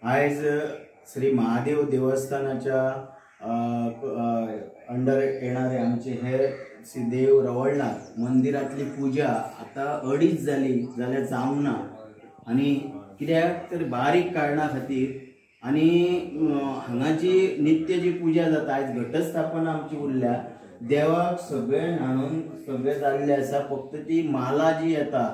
आज श्री महादेव देवस्थानाच्या अंडर येणारे आमचे हे देव रवळनाथ मंदिरातली पूजा आता अडीच झाली जाल्यार जावना आणि कित्याक तर बारीक कारणा खातीर आणि हांगाची नित्य जी पूजा जाता आज घटस्थापना आमची उरल्या देवाक सगळे न्हाणून सगळे जाल्ले आसा फक्त ती माला जी येता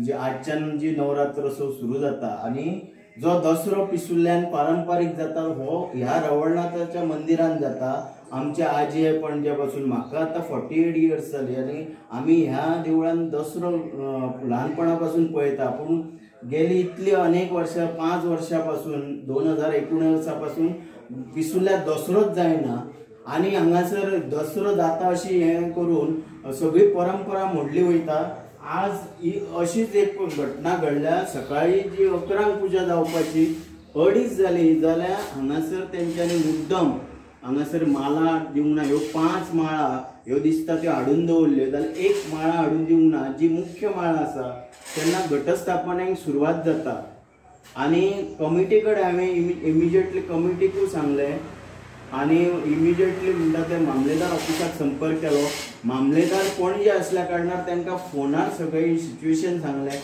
जी आजच्यान जी नवरात्रोत्सव सुरू जाता आणि जो दसरो पिसुल्ल्यान पारंपारीक जाता हो ह्या रवळनाथाच्या मंदिरान जाता। आमच्या आजी पणजे पासून म्हाका आता 48 इयर्स जाली आणि आम्ही ह्या देवळान दसरो ल्हानपणापासून पळयता पण गेली इतली अनेक वर्षा 5 वर्षापासून 2019 पासून पिसुल्ल्या दसरोच जायना आणि हांगासर दसरो जाता अशी हे करून सगळी परंपरा मोडली वयता। आज अशीच एक घटना घडल्या सकाळी जी 11 पूजा जावपाची अडीच जाली जाल्यार हांगासर तेंच्यांनी मुद्दम हांगासर माला दिवंक ना। ह्यो 5 माळा ह्यो दिसता त्यो हाडून दवरल्यो जाल्यार एक माळा हाडून दिवंक ना जी मुख्य माळा आसा तेन्ना घटस्थापनेक सुरवात जाता आणि कमिटी कडेन हांवें इमिजिएटली कमिटीकूय सांगलें आणि इमिजिएटली म्हणटा ते मामलेदार ऑफिसाक संपर्क केलो। मामलेदार पणजे असल्या कारणान तांकां फोनार सगळी सिच्युएशन सांगलें।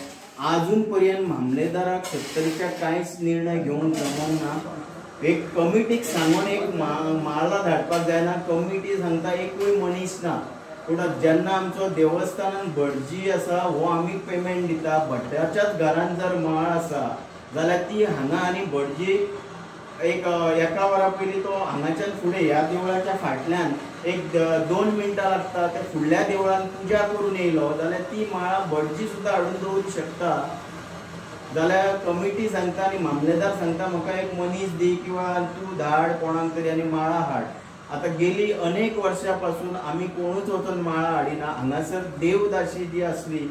अजून पर्यंत मामलेदाराक सत्तरीच्या कांयच निर्णय घेवंक जमोंक ना। एक कमिटीक सांगून एक माळा धाडपाक जायना कमिटी सांगता एकूय मनीस ना पूण जेन्ना आमचो देवस्थानान भटजी आसा हो आमी पेमेंट दिता भट्टाच्याच घरान जर माळ आसा जाल्यार ती हांगा आनी भटजी एक एका वरा पयलीं तो हांगाच्यान फुडें ह्या देवळाच्या फाटल्यान एक 2 मिनटां लागता त्या फुडल्या देवळान पूजा करून येयलो जाल्यार ती माळा भटजी सुद्दां हाडून दवरूंक शकता। जाल्यार कमिटी सांगता आनी मामलेदार सांगता म्हाका एक मनीस दी किंवा तूं धाड कोणाक तरी आनी माळा हाड। आता गेली अनेक वर्षापासून आमी कोणूच वचून माळा हाडिना। हांगासर देवदाशी जी आसली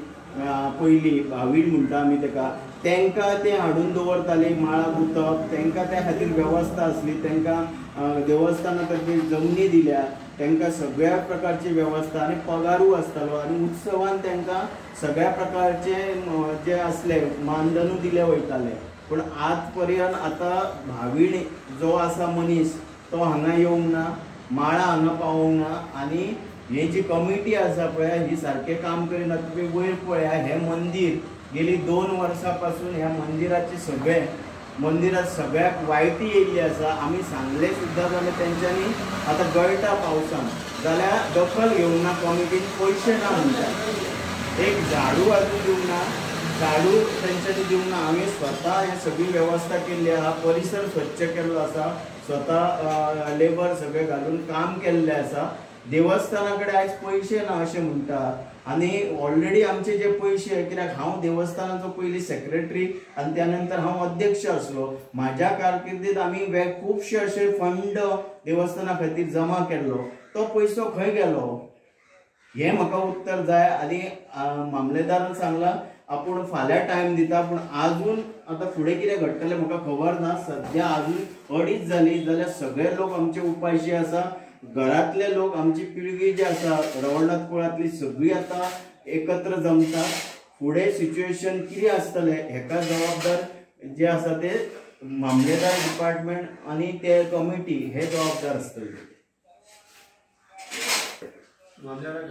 पयली भावीड म्हणटा आमी तेका तेंकां ते हाडून दवरताली माळा गुंतप तेंकां त्या खातीर वेवस्था आसली तेंकां देवस्थाना तर्फे जमनी दिल्या तेंकां सगळ्या प्रकारची वेवस्था आनी पगारूय आसतालो आणि उत्सवान तेंकां सगळ्या प्रकारचे जे आसले मानधनूय दिले वयताले पण आज पर्यंत आता भावीड जो आसा मनीस तो हांगा येवंक ना माळा हांगा पावोंक ना आणि हे जी कमिटी आसा पळय ही सारखे काम करिना। तुम्ही वयर पळया हे मंदिर गेली 2 वर्षांपासून ह्या मंदिरात सगळ्याक वायटी येयल्ली आसा। आमी सांगले सुद्दां जाल्यार तेंच्यांनी आता गळटा पावसान जाल्यार दखल घेवंक ना कमिटीन पयशे ना म्हणटा एक झाडू वाजून दिवंक ना झाडू तेंच्यांनी दिवंक ना। आमी स्वता हे सगळी वेवस्था केल्ली आसा परिसर स्वच्छ केल्लो आसा स्वता लेबर सगळे घालून काम केल्ले आसा। देवस्थानाकडे आज पैसे ना असे म्हणतात आणि ऑलरेडी आमचे जे पैसे कित्याक हांव देवस्थानाचो पयलीं सेक्रेटरी आणि त्यानंतर हांव अध्यक्ष आसलो माझ्या कारकिर्दीत आमी खूबशे असे फंड देवस्थाना खातीर जमा केल्लो तो पैसो खंय गेलो हे म्हाका उत्तर जाय। आनी मामलेदारान सांगला आपूण फाल्यां टायम दिता पण अजून आता फुडें कितें घडटलें म्हाका खबर ना। सध्या अजून अडीच जाली जाल्यार सगळे लोक आमचे उपाशी आसा घरातले लोक आमची पिळगी जी आसा रवळनाथ कुळातली सगळी आता एकत्र जमतात। फुडें सिच्युएशन कितें आसतलें हेका जबाबदार जे आसा ते मामलेदार डिपार्टमेंट आणि ते कमिटी हे जबाबदार आसतले।